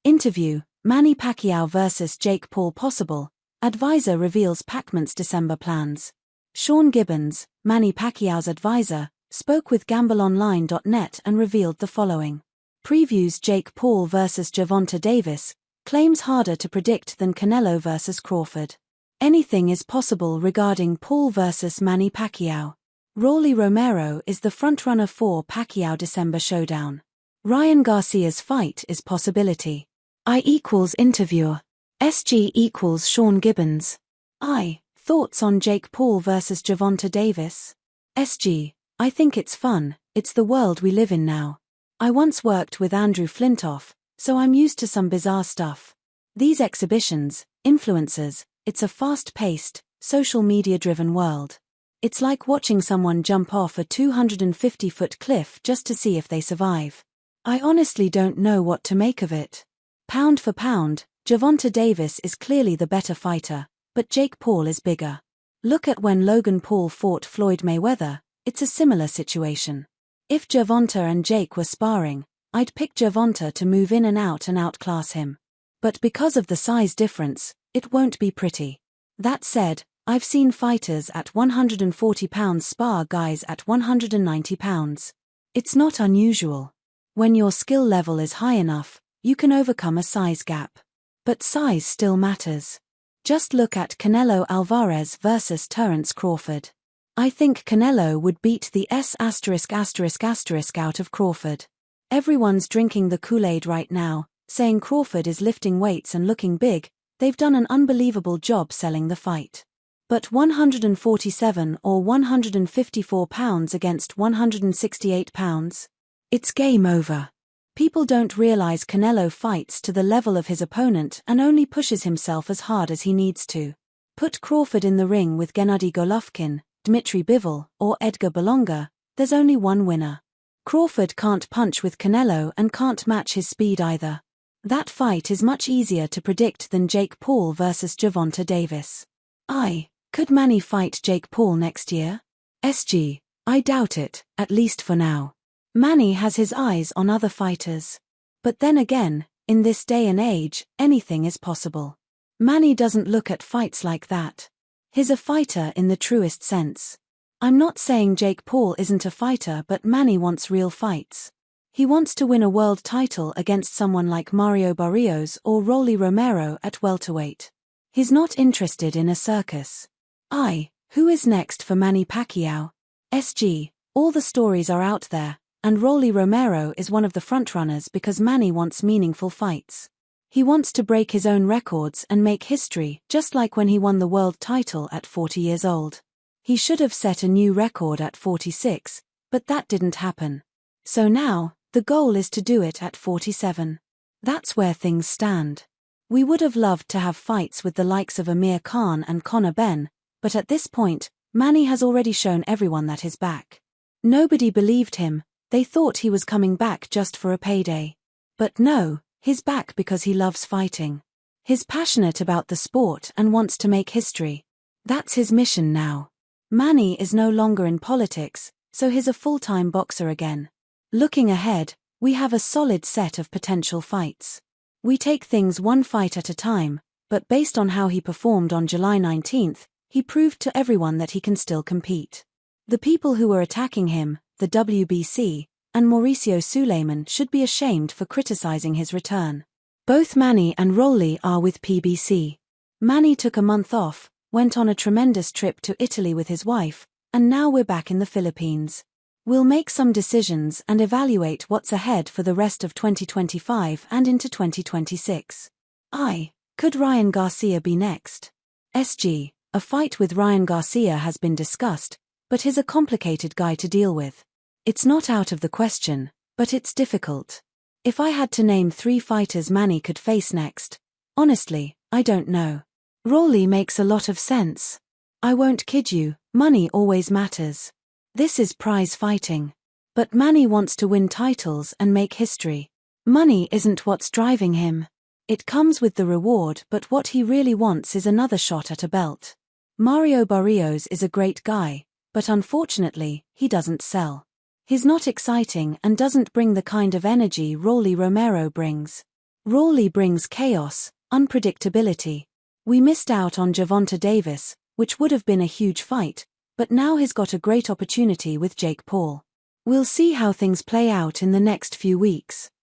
Interview, Manny Pacquiao vs Jake Paul possible, advisor reveals Pacman's December plans. Sean Gibbons, Manny Pacquiao's advisor, spoke with GambleOnline.net and revealed the following. Previews Jake Paul vs Gervonta Davis, claims harder to predict than Canelo vs Crawford. Anything is possible regarding Paul vs Manny Pacquiao. Romero is the frontrunner for Pacquiao December showdown. Ryan Garcia's fight is possibility. I=interviewer. SG=Sean Gibbons. Thoughts on Jake Paul vs Gervonta Davis? SG: I think it's fun, it's the world we live in now. I once worked with Andrew Flintoff, so I'm used to some bizarre stuff. These exhibitions, influencers, it's a fast-paced, social media-driven world. It's like watching someone jump off a 250-foot cliff just to see if they survive. I honestly don't know what to make of it. Pound for pound, Gervonta Davis is clearly the better fighter, but Jake Paul is bigger. Look at when Logan Paul fought Floyd Mayweather, it's a similar situation. If Gervonta and Jake were sparring, I'd pick Gervonta to move in and outclass him. But because of the size difference, it won't be pretty. That said, I've seen fighters at 140 pounds spar guys at 190 pounds. It's not unusual. When your skill level is high enough, you can overcome a size gap. But size still matters. Just look at Canelo Alvarez vs Terence Crawford. I think Canelo would beat the **** out of Crawford. Everyone's drinking the Kool-Aid right now, saying Crawford is lifting weights and looking big. They've done an unbelievable job selling the fight. But 147 or 154 pounds against 168 pounds? It's game over. People don't realize Canelo fights to the level of his opponent and only pushes himself as hard as he needs to. Put Crawford in the ring with Gennady Golovkin, Dmitry Bivol, or Edgar Berlanga, there's only one winner. Crawford can't punch with Canelo and can't match his speed either. That fight is much easier to predict than Jake Paul vs Gervonta Davis. Could Manny fight Jake Paul next year? SG: I doubt it, at least for now. Manny has his eyes on other fighters. But then again, in this day and age, anything is possible. Manny doesn't look at fights like that. He's a fighter in the truest sense. I'm not saying Jake Paul isn't a fighter, but Manny wants real fights. He wants to win a world title against someone like Mario Barrios or Romero at welterweight. He's not interested in a circus. Who is next for Manny Pacquiao? SG: All the stories are out there, and Romero is one of the frontrunners because Manny wants meaningful fights. He wants to break his own records and make history, just like when he won the world title at 40 years old. He should have set a new record at 46, but that didn't happen. So now, the goal is to do it at 47. That's where things stand. We would have loved to have fights with the likes of Amir Khan and Conor Benn, but at this point, Manny has already shown everyone that he's back. Nobody believed him, they thought he was coming back just for a payday. But no, he's back because he loves fighting. He's passionate about the sport and wants to make history. That's his mission now. Manny is no longer in politics, so he's a full-time boxer again. Looking ahead, we have a solid set of potential fights. We take things one fight at a time, but based on how he performed on July 19th, he proved to everyone that he can still compete. The people who were attacking him, the WBC, and Mauricio Suleiman should be ashamed for criticizing his return. Both Manny and Rolly are with PBC. Manny took a month off, went on a tremendous trip to Italy with his wife, and now we're back in the Philippines. We'll make some decisions and evaluate what's ahead for the rest of 2025 and into 2026. Could Ryan Garcia be next? SG: A fight with Ryan Garcia has been discussed, but he's a complicated guy to deal with. It's not out of the question, but it's difficult. If I had to name 3 fighters Manny could face next, honestly, I don't know. Rolly makes a lot of sense. I won't kid you, money always matters. This is prize fighting. But Manny wants to win titles and make history. Money isn't what's driving him. It comes with the reward, but what he really wants is another shot at a belt. Mario Barrios is a great guy, but unfortunately, he doesn't sell. He's not exciting and doesn't bring the kind of energy Romero brings. Rawley brings chaos, unpredictability. We missed out on Gervonta Davis, which would have been a huge fight, but now he's got a great opportunity with Jake Paul. We'll see how things play out in the next few weeks.